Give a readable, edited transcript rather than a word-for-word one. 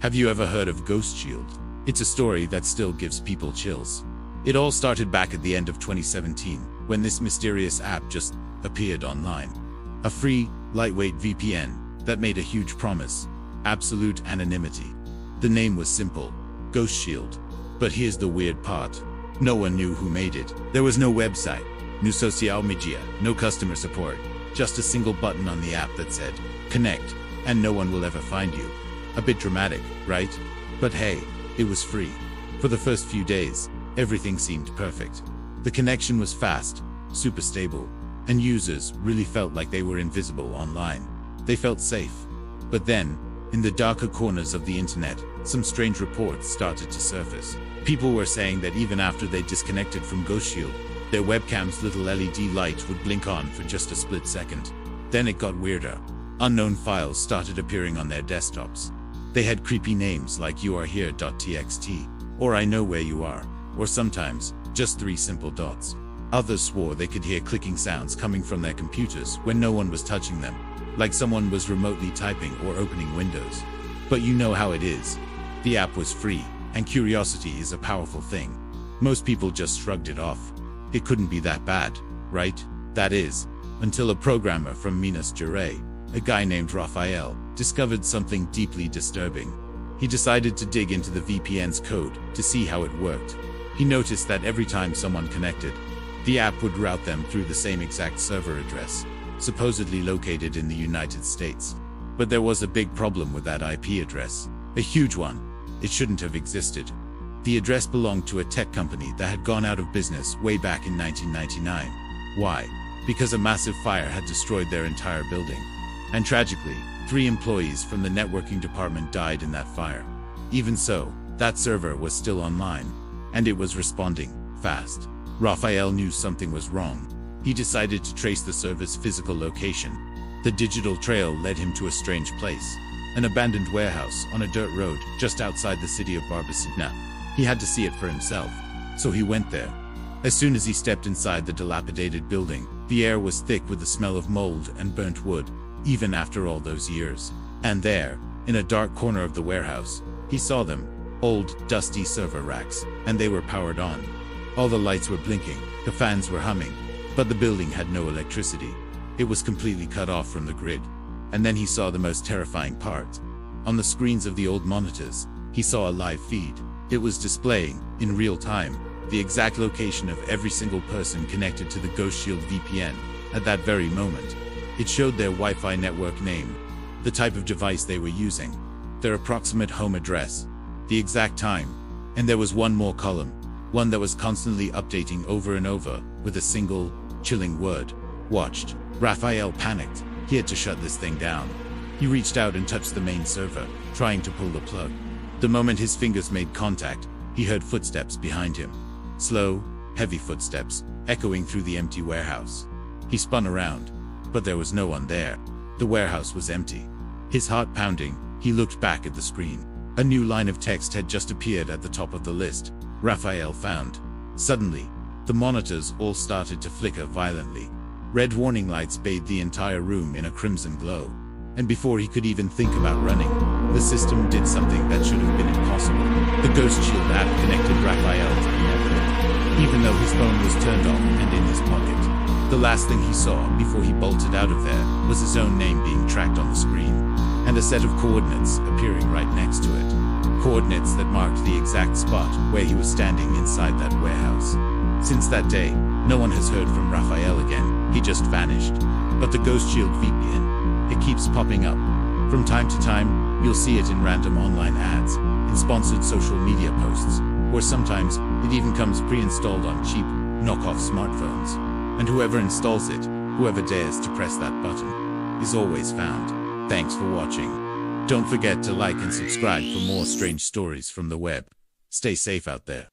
Have you ever heard of GhostShield? It's a story that still gives people chills. It all started back at the end of 2017, when this mysterious app just appeared online. A free, lightweight VPN that made a huge promise: absolute anonymity. The name was simple: GhostShield. But here's the weird part. No one knew who made it. There was no website, no social media, no customer support. Just a single button on the app that said, "Connect, and no one will ever find you." A bit dramatic, right? But hey, it was free. For the first few days, everything seemed perfect. The connection was fast, super stable, and users really felt like they were invisible online. They felt safe. But then, in the darker corners of the internet, some strange reports started to surface. People were saying that even after they disconnected from GhostShield, their webcam's little LED light would blink on for just a split second. Then it got weirder. Unknown files started appearing on their desktops. They had creepy names like "youarehere.txt," or "I know where you are," or sometimes just 3 simple dots. Others swore they could hear clicking sounds coming from their computers when no one was touching them, like someone was remotely typing or opening windows. But you know how it is. The app was free, and curiosity is a powerful thing. Most people just shrugged it off. It couldn't be that bad, right? That is, until a programmer from Minas Gerais, a guy named Rafael, discovered something deeply disturbing. He decided to dig into the VPN's code to see how it worked. He noticed that every time someone connected, the app would route them through the same exact server address, supposedly located in the United States. But there was a big problem with that IP address. A huge one. It shouldn't have existed. The address belonged to a tech company that had gone out of business way back in 1999. Why? Because a massive fire had destroyed their entire building. And tragically, 3 employees from the networking department died in that fire. Even so, that server was still online, and it was responding fast. Rafael knew something was wrong. He decided to trace the server's physical location. The digital trail led him to a strange place, an abandoned warehouse on a dirt road just outside the city of Barbacena. He had to see it for himself, so he went there. As soon as he stepped inside the dilapidated building, the air was thick with the smell of mold and burnt wood, even after all those years. And there, in a dark corner of the warehouse, he saw them, old, dusty server racks, and they were powered on. All the lights were blinking, the fans were humming, but the building had no electricity. It was completely cut off from the grid. And then he saw the most terrifying part. On the screens of the old monitors, he saw a live feed. It was displaying, in real time, the exact location of every single person connected to the GhostShield VPN at that very moment. It showed their Wi-Fi network name, the type of device they were using, their approximate home address, the exact time, and there was one more column, one that was constantly updating over and over, with a single, chilling word: watched. Rafael panicked. He had to shut this thing down. He reached out and touched the main server, trying to pull the plug. The moment his fingers made contact, he heard footsteps behind him. Slow, heavy footsteps, echoing through the empty warehouse. He spun around, but there was no one there. The warehouse was empty. His heart pounding, he looked back at the screen. A new line of text had just appeared at the top of the list. Rafael found. Suddenly, the monitors all started to flicker violently. Red warning lights bathed the entire room in a crimson glow. And before he could even think about running, the system did something that should have been impossible. The GhostShield app connected Rafael to the network, even though his phone was turned off and in his pocket. The last thing he saw before he bolted out of there was his own name being tracked on the screen, and a set of coordinates appearing right next to it. Coordinates that marked the exact spot where he was standing inside that warehouse. Since that day, no one has heard from Rafael again. He just vanished. But the GhostShield VPN, it keeps popping up. From time to time, you'll see it in random online ads, in sponsored social media posts, or sometimes it even comes pre-installed on cheap, knockoff smartphones. And whoever installs it, whoever dares to press that button, is always found. Thanks for watching. Don't forget to like and subscribe for more strange stories from the web. Stay safe out there.